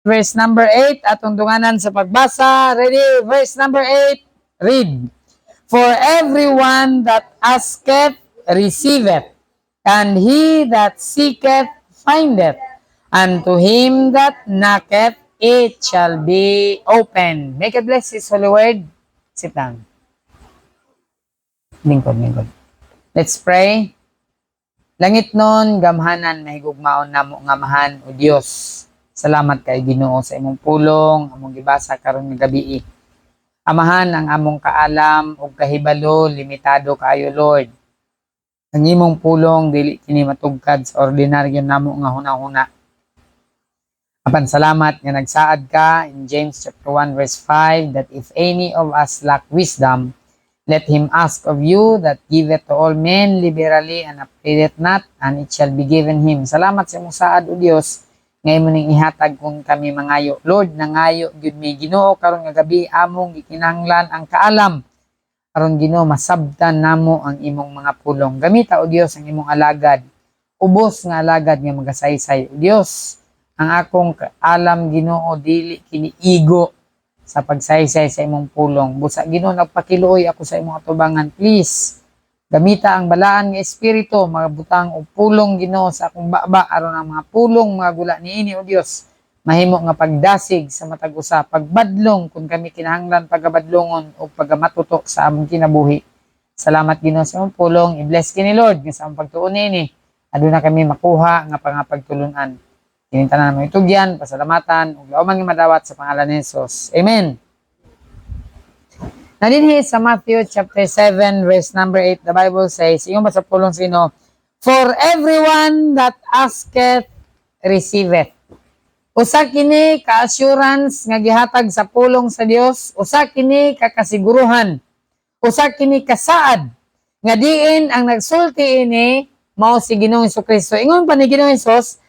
verse number 8, atong dunganan sa pagbasa. Ready? Verse number 8, read. For everyone that asketh, receiveth, and he that seeketh, findeth, and to him that knocketh, it shall be open. Make it bless his holy word. Sit down. Lingkod. Let's pray. Langit nun, gamhanan, mahigugmaon namo nga mahan, o Dios. Salamat kay Ginoo sa imong pulong, among gibasa karon nga gabi. Amahan ang among kaalam ug kahibalo, limitado kaayo Lord. Ang imong pulong dili kini matugkad sa ordinaryo namo nga hunahuna. Apan salamat nga nagsaad ka in James chapter 1 verse 5 that if any of us lack wisdom, let him ask of you that giveth to all men liberally and upbraideth not, and it shall be given him. Salamat sa imong saad, O Dios, ngayon mo ning ihatag kung kami mangayo. Lord, nangayo, gyud mi Ginoo karon nga gabi among gikinahanglan ang kaalam. Karon Ginoo, masabtan namo ang imong mga pulong. Gamita, O Dios, ang imong alagad. Ubos nga alagad nga magasaysay. O Dios, ang akong kaalam Ginoo dili kini igo sa pagsaysay sa imong pulong. Busa Ginoo, nagpakiluoy ako sa imong atubangan. Please, gamita ang balaan nga espiritu, mga butang o pulong Ginoo sa akong baba aron ang mga pulong mga gula niini o Dios mahimo nga pagdasig sa matag usa, pagbadlong kung kami kinahanglan pagabadlongon o pagamatuto sa among kinabuhi. Salamat Ginoo sa imong pulong. I-bless kini Lord nga sa among pagtuon niini. Aduna kami makuha nga pangapagtulunan. Kinintanan mo itugyan, pasalamatan, ug lauman nga madawat sa pangalan ni Jesus. Amen. Nadinhi sa Matthew chapter 7 verse number 8, the Bible says, yung basa pulong sino, for everyone that asketh, receiveth. Usa kini ka-assurance nga gihatag sa pulong sa Dios, usa kini ka-kasiguruhan, usa kini kasaad nga diin ang nagsulti ini mao si Ginoong Hesukristo. Ingon pa ni Ginoong Hesus,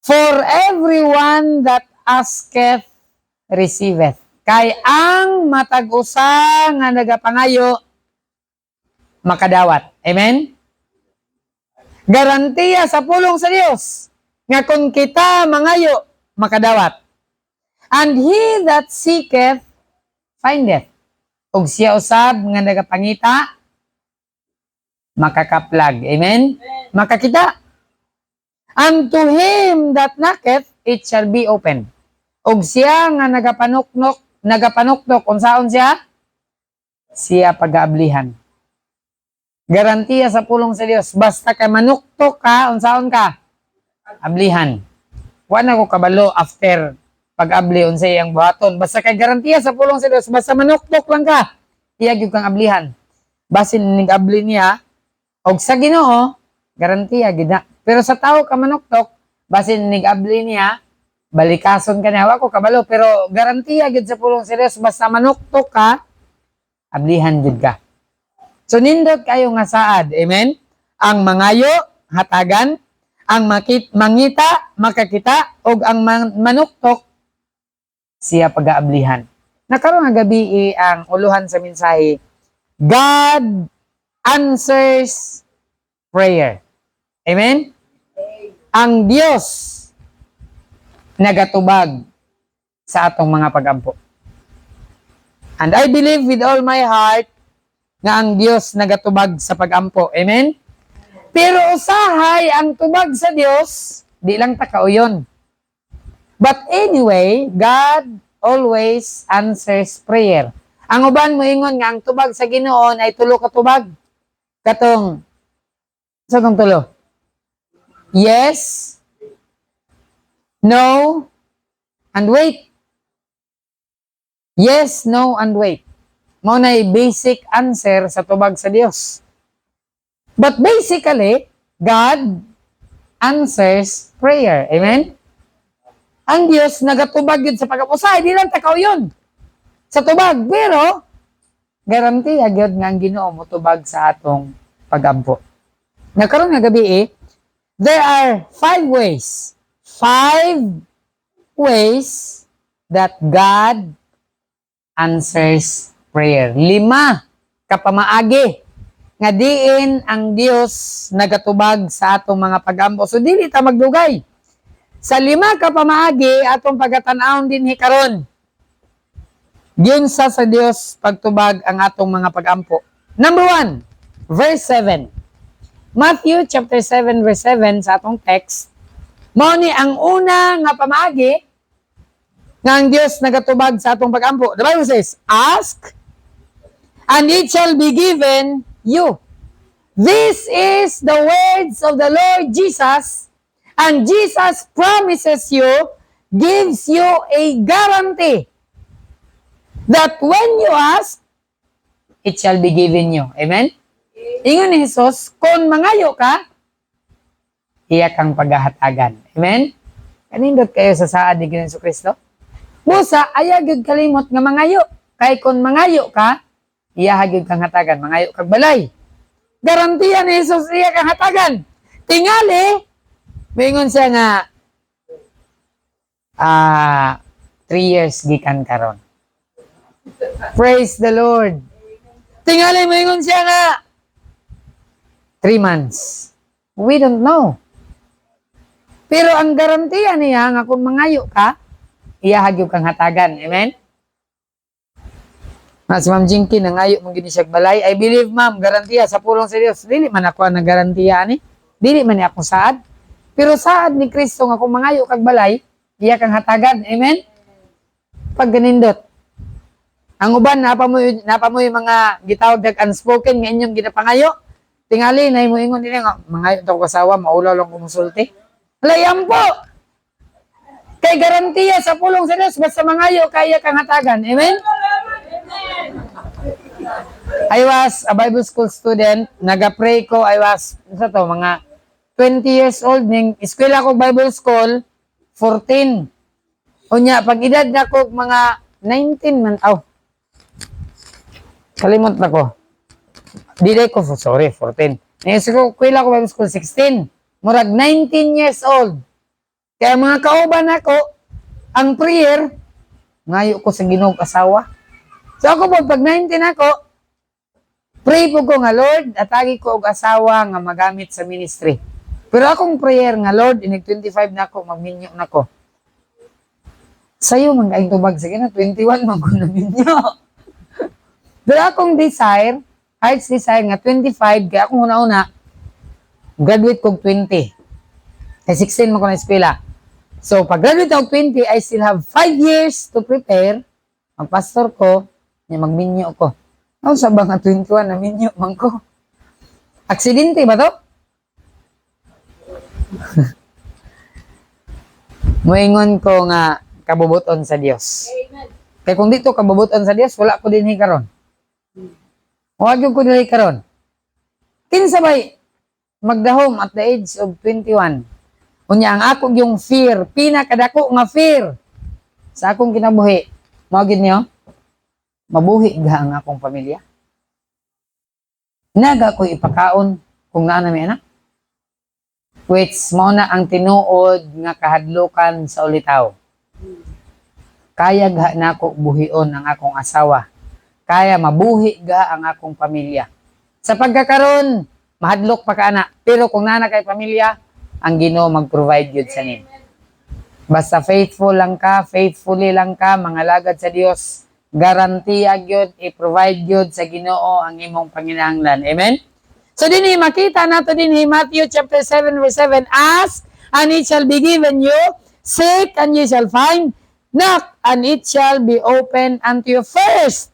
for everyone that asketh, receiveth. Kay ang matag-usa nga nagapangayo, makadawat. Amen? Garantiya sa pulong sa Dios nga kung kita mangayo, makadawat. And he that seeketh, findeth. Ug siya usab nga nagapangita, makakaplag. Amen? Makakita. And to him that knocketh, it shall be open. Og siya nga nagapanuknok, unsaon siya? Siya pag-aablihan. Garantiya sa pulong sa Dios. Basta ka manuktok ka, unsaon ka? Ablihan. Wala ko kabalo after pag-abli, unsay ang buhaton. Basta kay garantiya sa pulong sa Dios, basta manuktok lang ka, iyag yung kang ablihan. Basin nig-abli niya, og sa Ginoo, garantiya, gina. Pero sa tao ka manuktok, basin nig-abli niya, balikason ka niya, wako kabalo, pero garantiya gid sa pulong sa Dios, basta manuktok ka, ablihan gid ka. So nindot kayo nga saad, amen? Ang mangayo, hatagan, ang mangita, makakita, og ang manuktok, siya pag-aablihan. Nakaroon nga gabi ang uluhan sa mensahe, God answers prayer. Amen? Ang Dios nagatubag sa atong mga pagampo. And I believe with all my heart nga ang Dios nagatubag sa pagampo. Amen? Pero usahay ang tubag sa Dios, di lang takauyon. But anyway, God always answers prayer. Ang uban mo ingon nga ang tubag sa Ginoo ay tulo ka tubag. Katong sa tong tulo. Yes, no, and wait. Yes, no, and wait. Mao nay basic answer sa tubag sa Dios. But basically, God answers prayer. Amen? Ang Dios nagatubag yun sa pag-usahay, di lang takaw yun. Sa tubag, pero garantiya gyud nga ang Ginoo motubag sa atong pagampo. Nagkaroon nga gabi there are 5 ways. 5 ways that God answers prayer. 5 kapamaagi nga diin ang Dios nagatubag sa atong mga pagampo. So dili ta magdugay. sa 5 ka pamaagi atong pagatan-awon dinhi karon. Giunsa sa Dios pagtubag ang atong mga pag-ampo. Number 1, verse 7. Matthew chapter 7 verse 7 sa atong text. Mao ni ang una nga pamaagi nga ang Dios nagatubag sa atong pag-ampo. The Bible says, ask and it shall be given you. This is the words of the Lord Jesus, and Jesus promises you, gives you a guarantee that when you ask, it shall be given you. Amen? Ingon ni Jesus, kung mangayo ka, iya kang paghahatagan. Amen? Kanindot kayo sa saad ni Ginoong Kristo? Musa, ayagid kalimot nga mangayo. Kay kung mangayo ka, iya hagid kang hatagan. Mangayo kag balay. Garantiya ni Jesus iya kang hatagan. Tingali, mingon siya nga, 3 years gikan karon. Praise the Lord. Tingali, mingon siya nga, 3 months. We don't know. Pero ang garantiya niya nga kung mangayo ka, iya hagid kang hatagan. Amen? Si Ma'am Jinky, nangayo mong ginisag balay. I believe, ma'am, garantiya sa pulong sa Diyos. Dili man ako ang garantiya ni. Dili man ni akong saad. Pero saad ni Kristo nga kung mangayo kag balay, iya kang hatagan. Amen? Pag ganindot. Ang uban, napamoy mga gitawag dag unspoken nga inyong ginapangayo. Tingali, na mo ingon nila nga, mangayo ito kasawa, maulaw lang kumusulti. Layam po! Kay garantiya sa pulong sa Diyos, basta mangayo, kaya kang hatagan. Amen? I was a Bible school student. Nag-pray ko. I was, mga 20 years old. Ning eskwela ko Bible school, 14. Unya, pag edad na ko, mga 19 man. Kalimot na ko. Dilay ko, 14. Eskwela ko Bible school, 16. Murag 19 years old. Kaya mga kauban ako, ang prayer, ngayo ko sa Ginoo asawa. So ako po, pag 19 ako, pray po ko nga, Lord, atagi ko og asawa nga magamit sa ministry. Pero akong prayer nga, Lord, inig 25 na ako, magminyo na ako. Sa'yo, mga tubag, sige na, 21, mag-minyo. Pero akong desire, heart's desire nga, 25, kaya akong una-una, graduate kog 20. Kaya 16 mo ko na eskwela. So, pag graduate ako 20, I still have 5 years to prepare. Ang pastor ko, niya magminyo ko. Ano sa ba nga 21 na minyo man ko? Aksidente ba to? Muingon ko nga kabubuton sa Dios. Kaya kung dito kabubuton sa Dios, wala ko din karon. Huwag yung ko din karon. Kinsabay, magdahom at the age of 21. Unya ang ako yung fear, pinakadako nga fear sa akong kinabuhi. Mawagin niyo? Mabuhi ga ang akong pamilya. Naga ko ipakaon kung nga na may anak. Which mo na ang tinuod nga kahadlukan sa ulitaw. Kaya ga na ako buhion ang akong asawa. Kaya mabuhi ga ang akong pamilya. Sa pagkakaroon, mahadlok pa ka na. Pero kung nana kay pamilya, ang Ginoo mag-provide yun sa nin. Basta faithful lang ka, faithfully lang ka, mga lagad sa Dios, garantiya yun, i-provide yun sa Ginoo ang imong panginahanglan. Amen? So din makita nato din Matthew chapter 7 verse 7, ask and it shall be given you, seek and you shall find, knock and it shall be opened unto you. First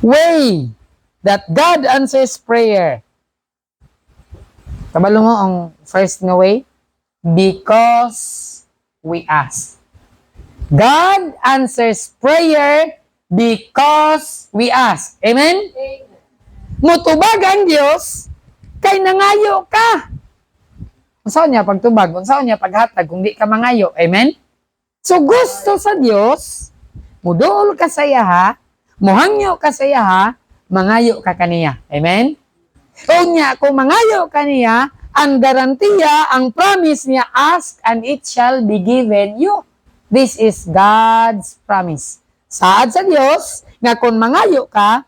way that God answers prayer. Kabalo mo ang first nga way? Because we ask. God answers prayer because we ask. Amen? Mutubag ang Diyos kay nangayo ka. Unsaon niya pagtubag? Unsaon niya paghatag kung di ka mangayo? Amen? So gusto sa Diyos, muduol ka sa yaha, muhangyo ka sa yaha, mangayo ka kaniya. Amen? Unya, kung mangayo ka niya, ang garantiya, ang promise niya, ask and it shall be given you. This is God's promise. Saad sa Dios nga kung mangayo ka,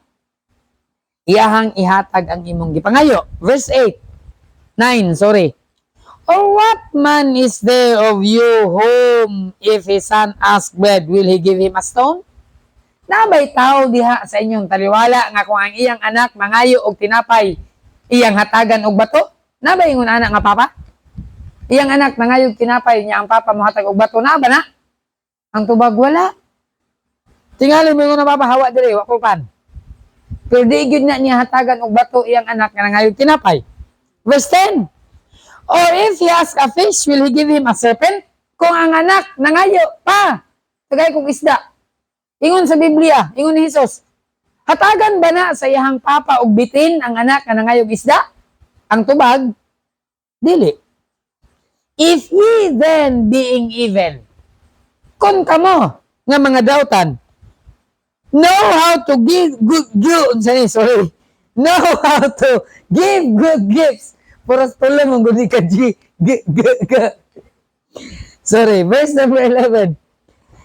iyahang ihatag ang imong gipangayo. Verse 9, sorry. Or what man is there of you whom if his son ask bread, will he give him a stone? Nabay tao diha sa inyong taliwala nga kung ang iyang anak mangayo og tinapay, iyang hatagan og bato? Nabay ingon anak nga papa? Iyang anak nangayo og tinapay niya ang papa mo hatag og bato na ba na? Ang tubag wala. Tingali mo na papa hawa dire wa ko pan. Pero di gyud na niya hatagan og bato iyang anak nga nangayo og tinapay. Verse 10. Or if he ask a fish, will he give him a serpent? Kung ang anak nangayo pa, tagay kong isda. Ingon sa Biblia, ingon ni Jesus, hatagan ba na sa iyang papa og bitin ang anak nga nangayo og isda? Ang tubag, dili. If ye then being evil, kung kamo nga mga dautan, know how to give know how to give good gifts. Puras pala mong gudi ka, Sorry, verse number 11.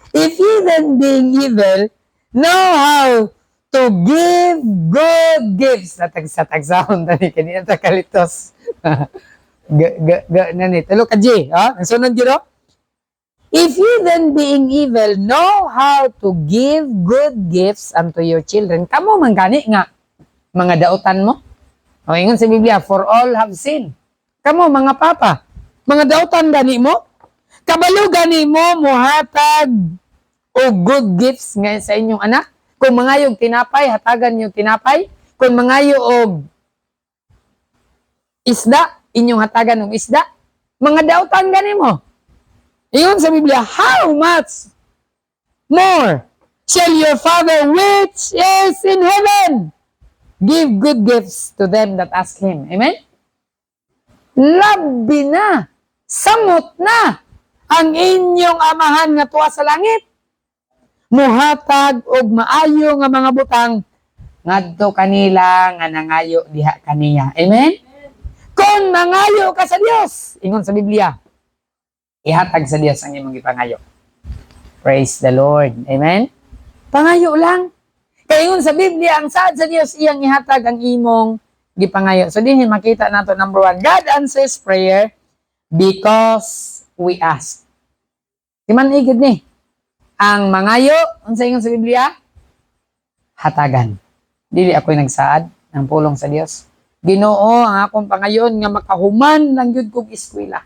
If ye then being evil, know how to give good gifts. Natagsa-tagsahon tani, kanina takalitos. Nani, talo ka, ha? Ang sunod yun, if ye then being evil, know how to give good gifts unto your children. Kamo man gani nga, mga dautan mo. O, ingon sa Biblia, for all have sinned. Kamo, mga papa, mga dautan gani mo, kabalo gani mo, muhatag o good gifts nga sa inyong anak. Kung mangayog tinapay, hatagan yung tinapay. Kung mangayo og isda, inyong hatagan og isda. Mga dautan gani mo. Ingon sa Biblia, how much more shall your Father which is in heaven give good gifts to them that ask Him. Amen? Labi na, samot na, ang inyong amahan nga tuwa sa langit. Muhatag og maayo nga mga butang, ngadto kanila nga nangayo diha kaniya. Amen? Kung mangayo ka sa Dios, ingon sa Biblia, ihatag sa Dios ang imong gipangayo. Praise the Lord. Amen? Pangayo lang. Kaya yun sa Biblia, ang saad sa Diyos, iyang ihatag ang imong gipangayo. So, din makita nato number 1, God answers prayer because we ask. Di man igid ni. Ang mangayo, ang sa ingon sa Biblia, hatagan. Dili ako'y nagsaad ng pulong sa Diyos. Ginoo ang akong pangayon nga makahuman lang yun kong eskwela.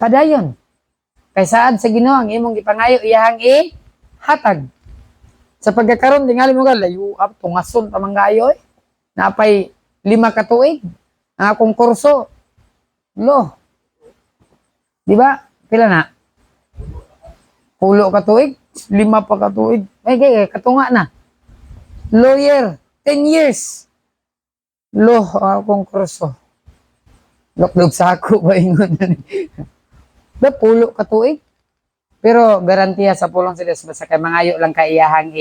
Padayon. Kay saad sa Ginoo ang imong gipangayo, iyahang hatag. Sa pagkakaroon, tingali mo ka, layo up, tungason, pamanggayo Napay 5 ka tuig. Ang akong kurso. Lo. Di ba? Pila na? 10 ka tuig. 5 pa ka tuig. Ay, kaya, katunga na. Lawyer. 10 years. Lo, ang akong kurso. Lokdog sa ako ba ingon na ni? 10 ka tuig. Pero garantiya sa pulong sa Diyos, basta kay mangayo lang kaiyahang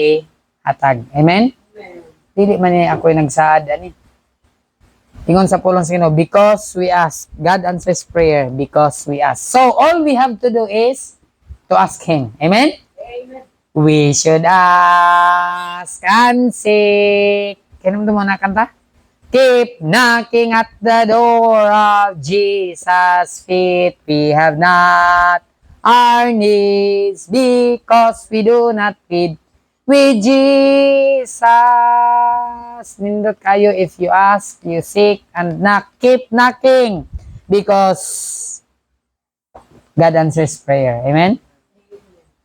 hatag. Amen? Amen. Dili man ako nagsaad ani. Ingon sa pulong sa Ginoo, because we ask. God answers prayer because we ask. So all we have to do is to ask Him. Amen? Amen. We should ask and seek. Kaya mo na kanta? Keep knocking at the door of Jesus' feet. We have not our needs because we do not feed with Jesus. Nindot kayo if you ask, you seek, and knock. Keep knocking because God answers prayer. Amen?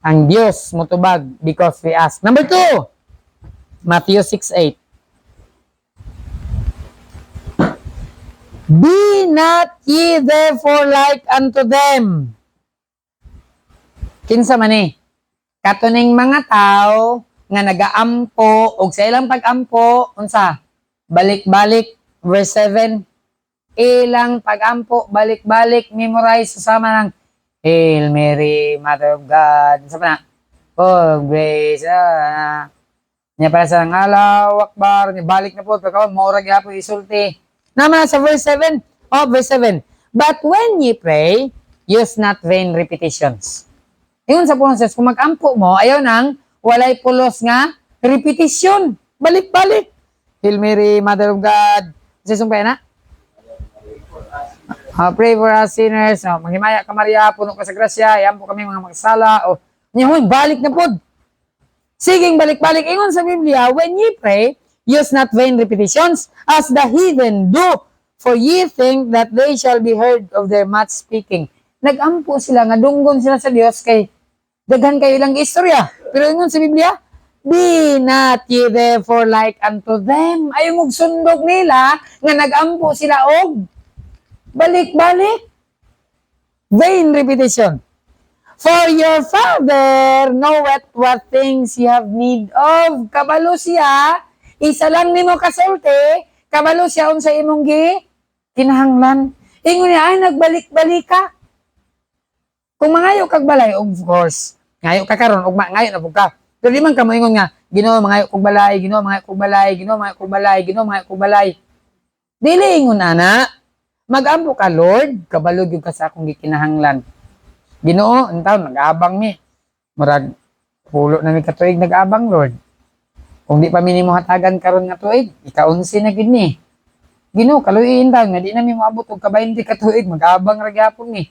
Ang Diyos mutubag because we ask. Number 2, Matthew 6:8. Be not ye therefore like unto them. Kinsa man katuning mga tao nga nagaampo og sa ilang pagampo unsa balik-balik verse 7 ilang pagampo balik-balik memorize susama ng Hail Mary Mother of God unsa pa na oh grace nya para sa Allahu Akbar nya balik na po pagkaon maura gyapon isulti naman sa verse 7 verse 7 but when ye pray use not vain repetitions. Ingon sa Panginoon, kung mag-ampo mo, ayaw nang walay pulos nga repetition. Balik-balik. Hail Mary, Mother of God. Sisong kaya na? Pray for us sinners. Maghimaya ka Maria, puno ka sa grasya. Ayan po kami mga magsala. Ngayon, balik na po. Siging balik-balik. Ingon sa Biblia, when ye pray, use not vain repetitions as the heathen do, for ye think that they shall be heard of their much speaking. Nagampo sila, nga dunggon sila sa Dios kay daghan kayo lang istorya. Pero ingon sa Biblia, be not ye therefore like unto them. Ay sundog nila nga nagampo sila og balik-balik. Vain repetition. For your Father knoweth what things you have need of. Kabalo siya, isa lang nimo kasulti, kabalo siya unsa imong kinahanglan. Ingon niya, ay nagbalik-balik ka. Kung mangayo kag balay, of course, ngayo ka karon ug ngayo na pug ka. Pero di man ka moingon nga, Ginoo mangayo kog balay, Ginoo mangayo kog balay, Ginoo mangayo kog balay, Ginoo mangayo kog balay. Dili ingon ana. Mag-ampo ka, Lord, kabalo gyud ka sa akong gikinahanglan. Ginoo, untaw nag-aabang mi. Murag pulo na mi katuig nag-aabang, Lord. Kung di pa mi nimo hatagan karon nga tuig, ika-11 na gid ni. Ginoo, kaluyin daw nga di na mi moabot og ka-20 ka tuig, mag-aabang ra gyapon mi.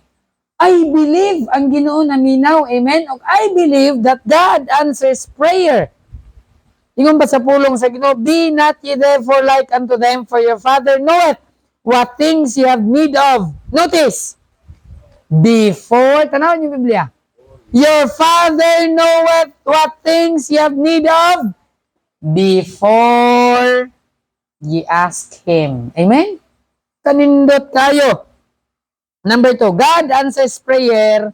I believe ang Ginoo naminaw, amen. Og I believe that God answers prayer. Ingon ba sa pulong sa Ginoo, be not ye therefore like unto them, for your Father knoweth what things you have need of. Notice, before, tanaw niyo Biblia, your Father knoweth what things you have need of before ye ask Him. Amen? Kanindot tayo. Number 2, God answers prayer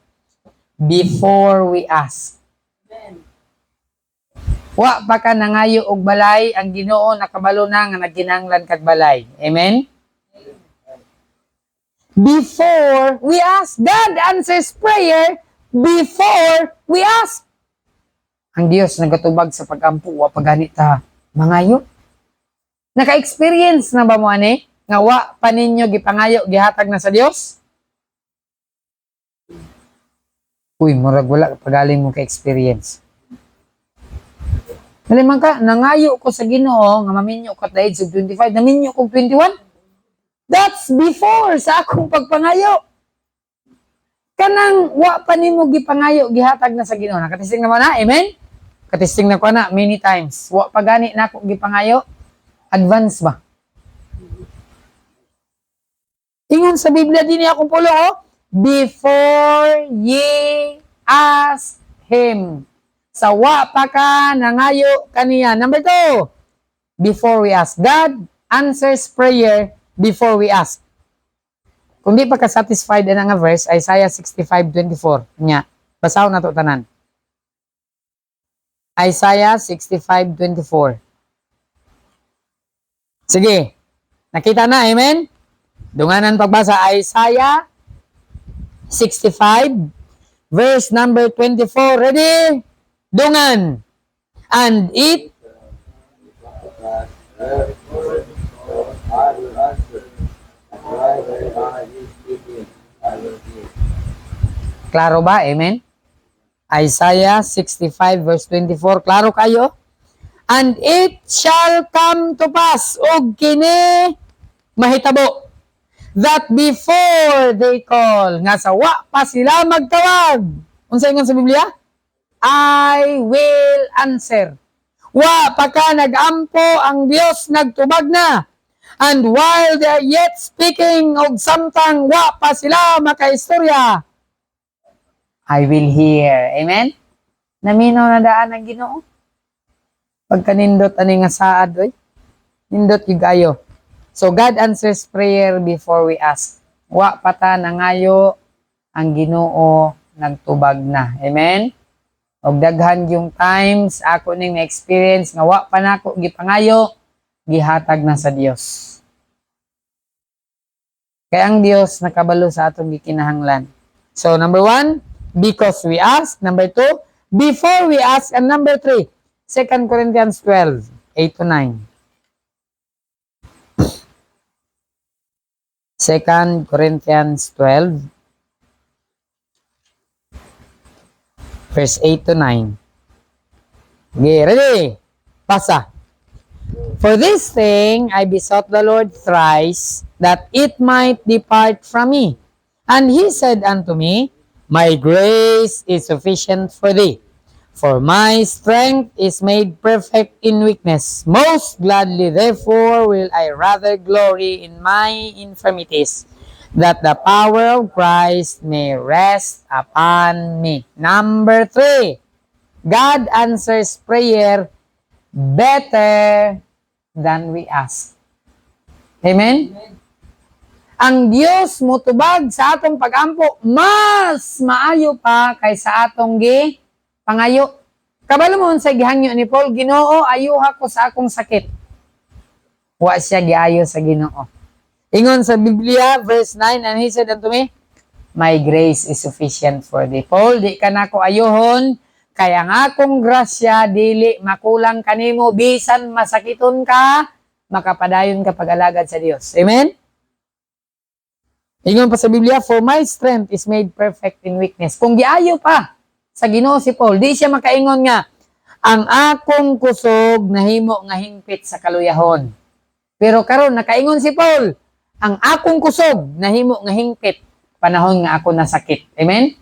before we ask. Amen. Wa pa ka nangayo og balay, ang Ginoo nakabalo na nga nagkinahanglan kag balay. Amen? Before we ask. God answers prayer before we ask. Ang Dios nagatubag sa pag-ampo, wa paganita mangayo. Naka-experience na ba mo ani? Nga wa pa ninyo gipangayo, gihatag na sa Dios? Uy, murag wala pagaling mo ka-experience. Malimang ka, nangayo ko sa Ginoo, nga maminyo ko at the age of 25, naminyo ko 21? That's before sa akong pagpangayo. Kanang wa pa nimo gipangayo gihatag na sa Ginoo. Nakatisting naman na, amen? Katisting na ko na many times. Wa pa gani na ako gipangayo. Advance ba? Ingon sa Biblia din akong pulo, before ye ask Him. Sa wa pa ka nangayo kaniya. Number 2, before we ask. God answers prayer before we ask. Kung di pa ka satisfied na nga verse, Isaiah 65:24. Nya, basaw na to tanan. Isaiah 65:24. Sige. Nakita na, amen? Dunganan pagbasa, Isaiah 65 verse number 24. Ready? Dungan. And it klaro ba? Amen? Isaiah 65 verse 24. Klaro kayo? And it shall come to pass, og kini mahitabo, that before they call, nga sa wa pa sila magtawag. Unsa ingon sa Biblia? I will answer. Wa pa ka nagampo, ang Dios nagtubag na. And while they are yet speaking og samtang wa pa sila makaistorya, I will hear. Amen? Naminaw na daan ang Ginoo. Pagka nindot ani nga saad, oy. Nindot yung gayo. So God answers prayer before we ask. Wa pata nangayo, ang Ginoo nagtubag na. Amen? Og daghan yung times ako ning na-experience nga wa pa nako gipangayo, gihatag na sa Dios. Kaya ang Dios nakabalo sa atong gikinahanglan. So number 1, because we ask. Number 2, before we ask. And number 3, 2 Corinthians 12, 8-9. 2 Corinthians 12, verse 8-9. Okay, ready? Pasa. For this thing I besought the Lord thrice, that it might depart from me. And he said unto me, My grace is sufficient for thee, for my strength is made perfect in weakness. Most gladly therefore will I rather glory in my infirmities, that the power of Christ may rest upon me. Number 3, God answers prayer better than we ask. Amen? Ang Dios motubag sa atong pagampo mas maayo pa kaysa atong pangayo. Kabalo mo sa gihangyo ni Paul, Ginoo, ayuha ko sa akong sakit. Wa siya giayo sa Ginoo. Ingon sa Biblia, verse 9, and he said unto me, My grace is sufficient for thee. Paul, di ka na ko ayohon, kaya nga akong grasya, dili makulang kanimo, bisan masakiton ka, makapadayon ka pag-alagad sa Dios. Amen? Ingon pa sa Biblia, For my strength is made perfect in weakness. Kung giayo pa sa Ginoo si Paul, di siya makaingon nga, ang akong kusog nahimo nga hingpit sa kaluyahon. Pero karon nakaingon si Paul, ang akong kusog nahimo nga hingpit panahon nga ako nasakit. Amen?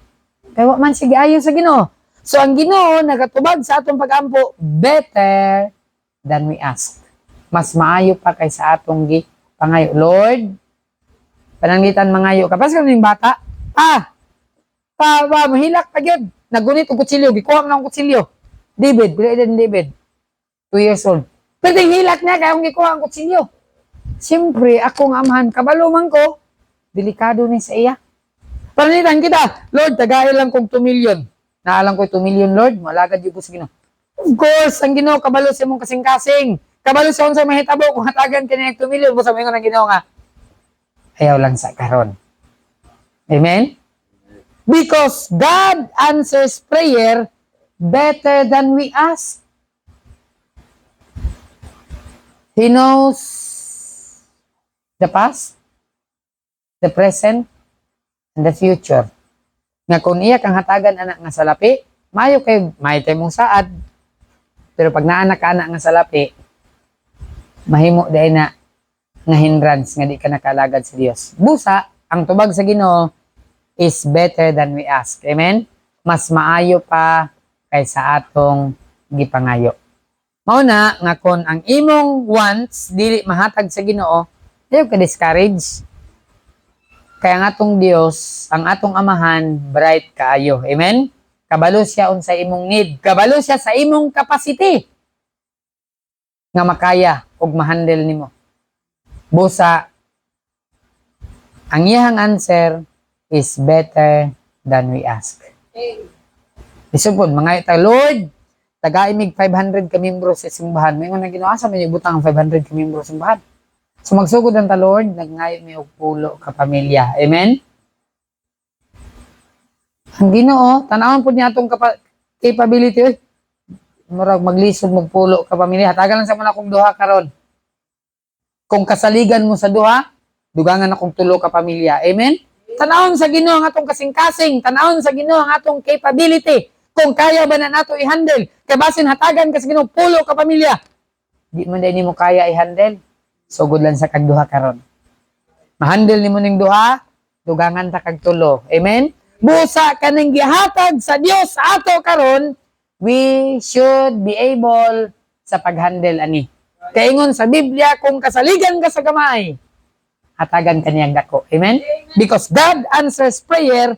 Kaya man siya giayo sa Ginoo. So ang Ginoo nagatubag sa atong pagampo better than we ask. Mas maayo pa kaysa atong pangayo. Lord, pananglitan mangayo ka. Pas ka ning bata, mahilak pa gyud. Nagunit og kutsilyo, gikuha man ang kutsilyo. David, pila edad ni David? 2 years old. Pero hilak niya kaya akong gikuha ang kutsilyo. Siyempre, akong amahan, kabalo man ko, delikado ni sa iya. Pananglitan kita, Lord, tagay lang kong 2 million. Naalang ko 2 million, Lord, malagad yung po sa Ginoo. Of course, ang Ginoo, kabalo siya mong kasing-kasing. Kabalo siya sa mahitabo, kung hatagan ka niya 2 million, busa mo yung Ginoo nga. Ayaw lang sa karon. Amen? Because God answers prayer better than we ask. He knows the past, the present, and the future. Nga kung iya kang hatagan anak nga salapi, mayo kayo, mayo tayo mong saad. Pero pag naanak ka anak nga salapi, mahimo dahil na nga hindrance nga di ka nakalagad sa Dios. Busa, ang tubag sa Ginoo is better than we ask. Amen? Mas maayo pa kaysa atong gipangayo. Mauna nga kung ang imong wants dili mahatag sa Ginoo, ayaw ka discourage. Kaya nga atong Dios, ang atong amahan, bright kaayo. Amen? Kabalo siya unsa imong need. Kabalo siya sa imong capacity nga makaya ug mahandle nimo. Busa, ang iyang answer is better than we ask. Isupod, mga ita, Lord, taga-imig 500 ka membro sa simbahan. May nga ginawa sa mga butang ang 500 ka membro sa simbahan. So magsugod ang ta, Lord, nagngayo mi og pulo ka pamilya. Amen? Ang Ginoo, tanawon po niya itong capability. Murag maglisod magpulo ka pamilya. Hatagan lang sa muna kong duha karon. Kung kasaligan mo sa duha, dugangan akong tulo ka pamilya. Amen? Tanawon sa Ginoo ang atong kasing-kasing. Tanawon sa Ginoo ang atong capability. Kung kaya ba na nato i-handle. Kaya basin hatagan ka sa Ginoo, pulo ka pamilya. Di man din mo kaya i-handle. Sugod lang sa kagduha karon. Mahandle nimo ning duha, dugangan ta kag tulo. Amen? Busa kaning gihatag sa Dios sa ato karon, we should be able sa paghandle ani. Kaingon sa Biblia, kung kasaligan ka sa gamay, hatagan ka niyang dako. Amen? Because God answers prayer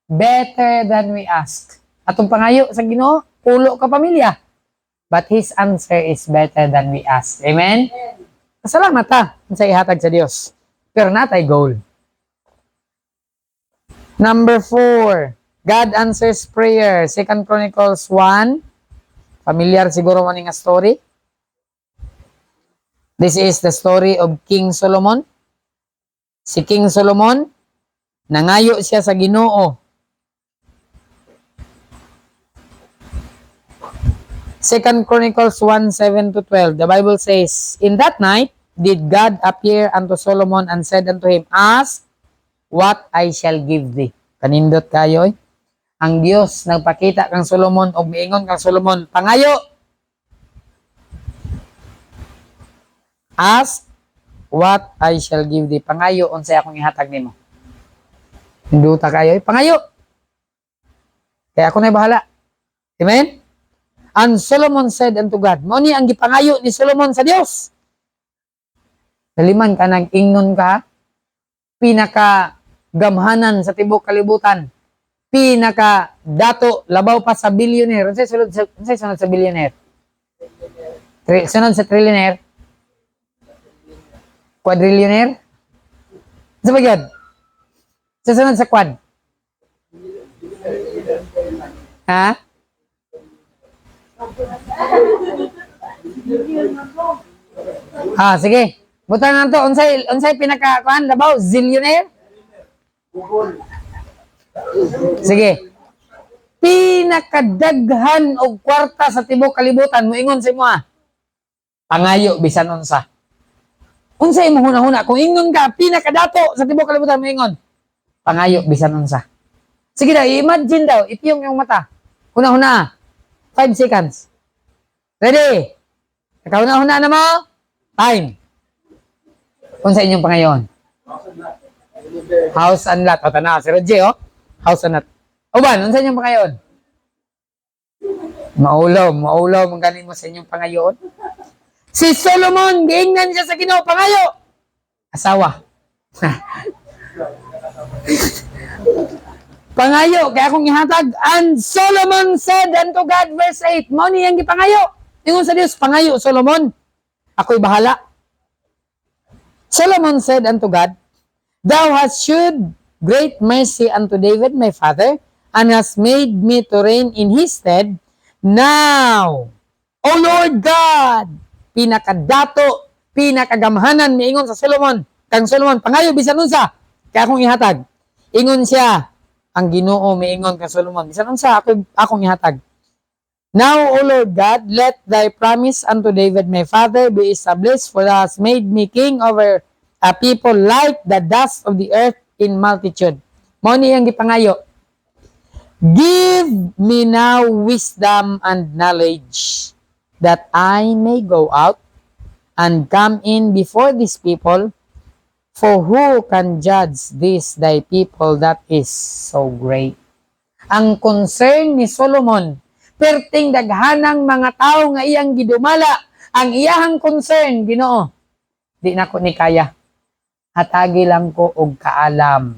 better than we ask. Atong pangayo sa Ginoo, pulo ka pamilya. But His answer is better than we ask. Amen? Salamat sa ihatag sa Dios. Pero natay goal. Number 4, God answers prayer. 2 Chronicles 1. Familiar siguro mo nga story. This is the story of King Solomon. Si King Solomon, nangayo siya sa Ginoo. 2 Chronicles 1:7-12, the Bible says, In that night did God appear unto Solomon and said unto him, Ask what I shall give thee. Kanindot kayo. Ang Dios nagpakita kang Solomon o miingon kang Solomon, pangayo. Ask what I shall give thee. Pangayo, unsay akong ihatag nimo. Hinduta kayo, pangayo. Kaya ako na bahala. Amen? And Solomon said unto God, mo ni ang gipangayo ni Solomon sa Dios. Naliman ka, nag-ingnon ka, pinaka gamhanan sa tibok kalibutan, pinaka dato, labaw pa sa billionaire. Unsay sunod sa billionaire? Sunod sa trillionaire? Quadrillionaire? Sa bagyan? Sa sunod sa quad? Ha? Sige. Butang na to, unsay pinaka kuan labaw, zillionaire? Sige. Pinakadaghan og kwarta sa tibok kalibutan, moingon sa imo pangayo bisan unsa. Unsay imong hunahuna kung ingon ka pinakadato sa tibok kalibutan, moingon pangayo bisan unsa. Sige daw, imagine daw, ipiyong yung mata. Huna-huna. 5 seconds. Ready? Nakahuna-huna na mo? Time. Kung sa inyong pangayon? House and lot. O, tanaw. Si Roger, oh. House and lot. Uban, kung sa inyong pangayon? Maulaw. Mangganin mo sa inyong pangayon. Si Solomon, giingnan siya sa Ginoo, pangayo. Asawa. Pangayo, kaya akong ihatag. And Solomon said unto God, verse 8, mo niyang gipangayo. Ingon sa Dios, pangayo, Solomon. Ako'y bahala. Solomon said unto God, Thou hast shewed great mercy unto David my father, and hast made me to reign in his stead. Now, O Lord God, pinakadato, pinakagamhanan, miingon sa Solomon. Kang Solomon, pangayo, bisan unsa. Kaya akong ihatag. Ingon siya, ang Ginoo miingon kang Solomon. Bisan unsa, akong ihatag. Now, O Lord God, let thy promise unto David my father be established, for thou hast made me king over a people like the dust of the earth in multitude. Mao niyang gipangayo. Give me now wisdom and knowledge, that I may go out and come in before these people, for who can judge this thy people that is so great? Ang concern ni Solomon, perting daghanang mga tao nga iyang gidumala, ang iyahang concern, Ginoo, di na ko ni kaya. Hatagi lang ko og kaalam,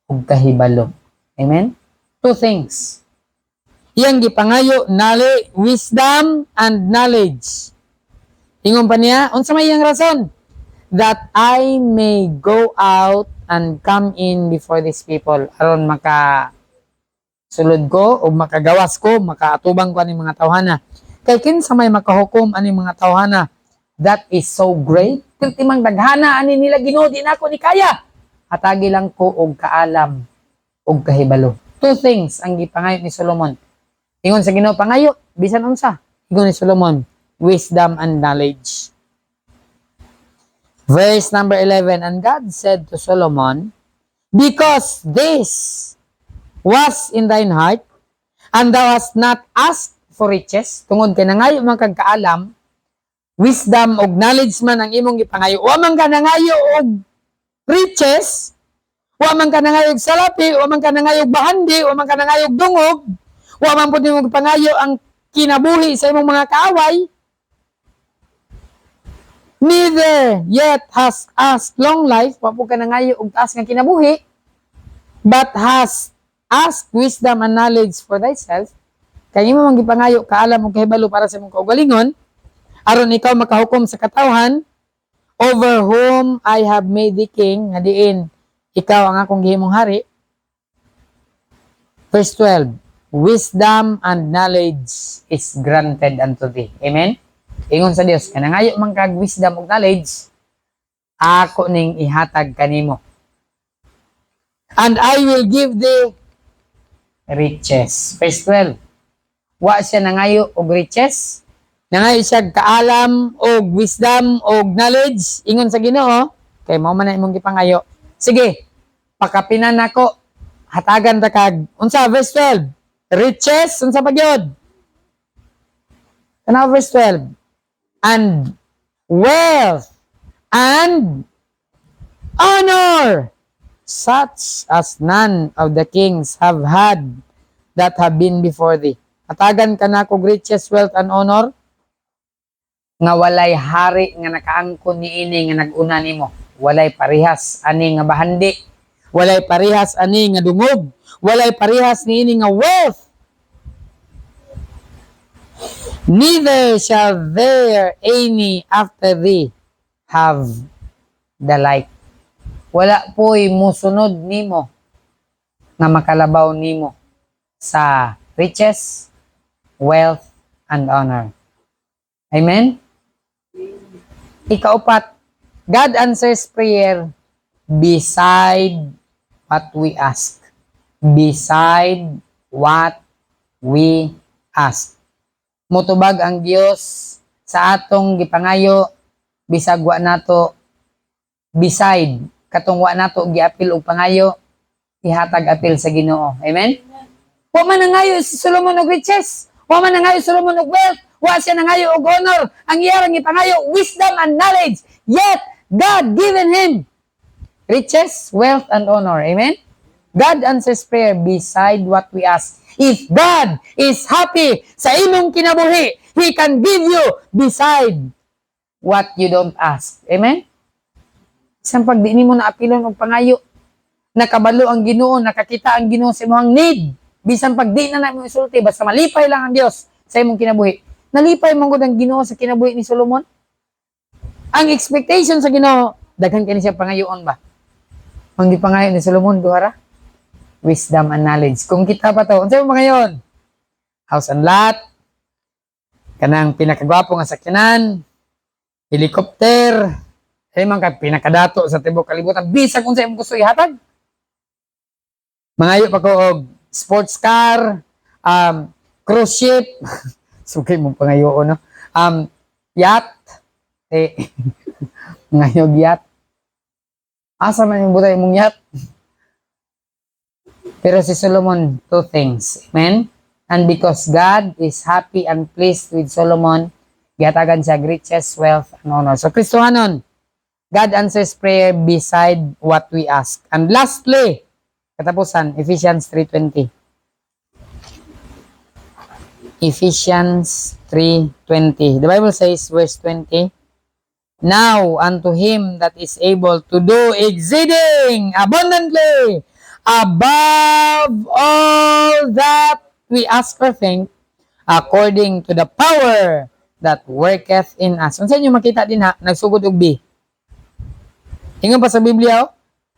og kahibalo. Amen? 2 things. Iyang gipangayo, wisdom and knowledge. Ingon pa niya, unsa may iyang rason? That I may go out and come in before these people. Aron sulod ko o makagawas ko, makaatubang ko ani mga tawhana. Kay kinsa may makahukom ani mga tawhana, that is so great. Timang daghana ani nila Ginoo, di na ako ni kaya. Hatagi lang ko og kaalam og kahibalo. 2 things ang gipangayo ni Solomon. Ingon sa Ginoo, pangayo bisan unsa. Ingon ni Solomon, wisdom and knowledge. Verse number 11, and God said to Solomon, because this was in thine heart, and thou hast not asked for riches, tungod kay nangayo man kag kaalam, wisdom og knowledge man ang imong gipangayo. Wa man ka nangayo og riches, wa man ka nangayo og salapi, wa man ka nangayo og bahandi, wa man ka nangayo og dungog, wa man pud nimo gipangayo ang kinabuhi sa imong mga kaaway. Neither yet has asked long life, wa pud ka nangayo og taas nga kinabuhi, but has ask wisdom and knowledge for thyself, kay imo man gipangayo kaalam og kahibalo para sa imong kaugalingon, aron ikaw makahukom sa katawhan, over whom I have made thee king, nga diin ikaw ang akong gihimong hari. Verse 12, wisdom and knowledge is granted unto thee. Amen? Ingon sa Dios, kanangayo man kag wisdom ug knowledge, ako ning ihatag kanimo. And I will give thee riches. Verse 12. Wa siya nangayo og riches, nangayo siya kaalam og wisdom og knowledge. Ingon sa Ginoo, kay mao man na imong gipangayo. Sige, pakapinan nako, hatagan ta kag unsa. Verse 12. Riches, unsa pa gyud? Tanaw verse 12. And wealth and honor, such as none of the kings have had that have been before thee. Atagan ka na kog riches, wealth, and honor, nga walay hari nga nakaangkon niini nga nag-una nimo. Walay parihas ani nga bahandi. Walay parihas ani nga dungog. Walay parihas niini nga wealth. Neither shall there any after thee have the like. Wala po'y musunod nimo nga makalabaw nimo sa riches, wealth, and honor. Amen? Ikaupat, God answers prayer beside what we ask. Beside what we ask. Mutubag ang Dios sa atong gipangayo, bisag wa nato, beside, katong wa nato giapil og pangayo, ihatag apil sa Ginoo. Amen? Wa man nangayo si Solomon og riches, wa man nangayo Solomon og wealth, wa siya nangayo og honor, ang iyang ipangayo wisdom and knowledge. Yet God given him riches, wealth, and honor. Amen? God answers prayer beside what we ask. If God is happy sa imong kinabuhi, He can give you beside what you don't ask. Amen? Isang pag di mo na apilon og pangayo, nakabalo ang Ginoo, nakakita ang Ginoo sa imong need. Bisan pag di na namin isulti, basta malipay lang ang Dios sa imong kinabuhi. Nalipay man gud ang Ginoo sa kinabuhi ni Solomon. Ang expectation sa Ginoo, daghan kani siya pangayoon ba? Ang gipangayo ni Solomon duhara, wisdom and knowledge. Kung kita pa to, unsa mo ngayon? House and lot, kanang pinakagwapo nga sakyanan, helicopter, ay man ka pinakadato sa tibok kalibutan, bisag unsa imong gusto ihatag. Mangayo pa ko og sports car, cruise ship, sugay mong pangayoon, no? Yacht, ngayog yacht. Asa man yung butay mong yacht? Pero si Solomon, two things. Amen? And because God is happy and pleased with Solomon, gihatagan siya riches, wealth, and honor. So, Kristohanon, God answers prayer beside what we ask. And lastly, katapusan, Ephesians 3:20. Ephesians 3:20. The Bible says, verse 20, now unto him that is able to do exceeding abundantly above all that we ask or think, according to the power that worketh in us. Unsa inyo makita din ha, nagsugod og B. Ingon pa sa Biblia,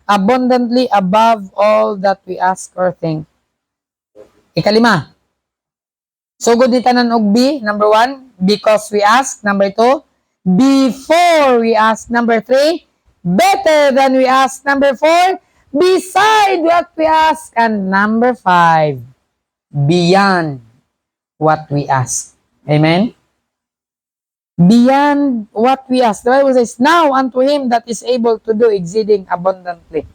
abundantly above all that we ask or think. Ikalima, sugod ni tanan og B. Number 1, because we ask. Number 2, before we ask. Number 3, better than we ask. Number 4, beside what we ask. And number 5, beyond what we ask. Amen? Beyond what we ask. The Bible says, now unto him that is able to do exceeding abundantly.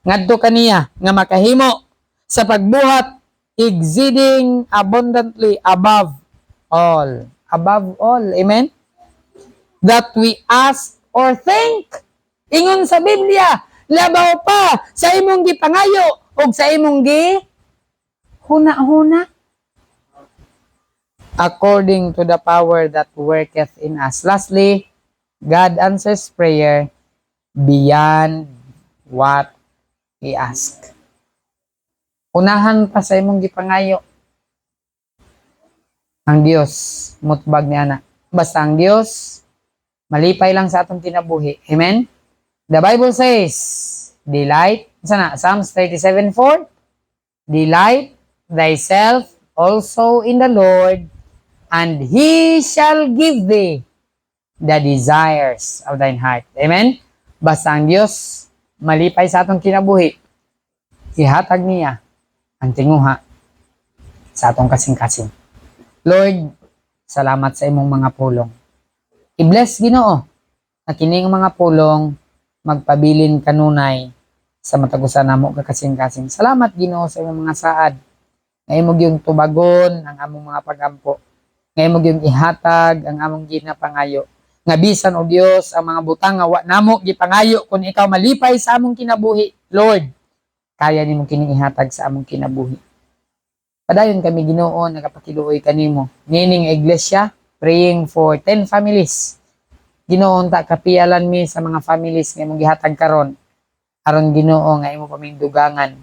Ngadto kaniya nga makahimo sa pagbuhat exceeding abundantly above all. Above all. Amen? That we ask or think. Ingon sa Biblia, labaw pa sa imong gipangayo o sa imong huna-huna. According to the power that worketh in us. Lastly, God answers prayer beyond what we ask. Unahan pa sa imong gipangayo. Ang Dios, mutbag ni ana. Basta ang Dios, malipay lang sa atong kinabuhi. Amen? The Bible says, delight, sana, Psalms 37:4, delight thyself also in the Lord, and He shall give thee the desires of thine heart. Amen? Basta ang Diyos, malipay sa atong kinabuhi, ihatag niya ang tinguha sa atong kasing-kasing. Lord, salamat sa imong mga pulong. I-bless Ginoo na kining mga pulong magpabilin kanunay sa matagusan namo kakasing-kasing. Salamat Ginoo sa imong mga saad. Ngayon mo yung tubagon ang among mga pagampo. Ngayon mo yung ihatag ang among ginapangayo. nga bisan o Dios ang mga butang nga wa namo gipangayo kun ikaw malipay sa among kinabuhi, Lord, kaya nimong kining ihatag sa among kinabuhi. Padayon kami Ginoo nagapakiluoy kanimo. Nining iglesia praying for 10 families. Ginoo ta kapialan mi sa mga families nga imong gihatag karon. Aron Ginoo nga imo pamindugangan.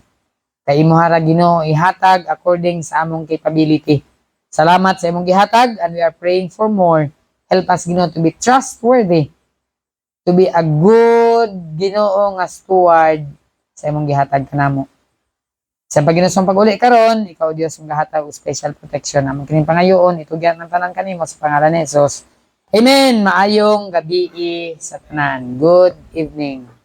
Kay imo hara Ginoo ihatag according sa among capability. Salamat sa imong gihatag and we are praying for more. Help us Ginoo to be trustworthy, to be a good Ginoo nga steward sa imong gihatag kanamo. Sa paginusong pag-uli karon, ikaw Dios ang gahatag og special protection among kining pangayoon, itugyan ang tanan kanimo sa pangalan ni Jesus. Amen. Maayong gabi sa tanan. Good evening.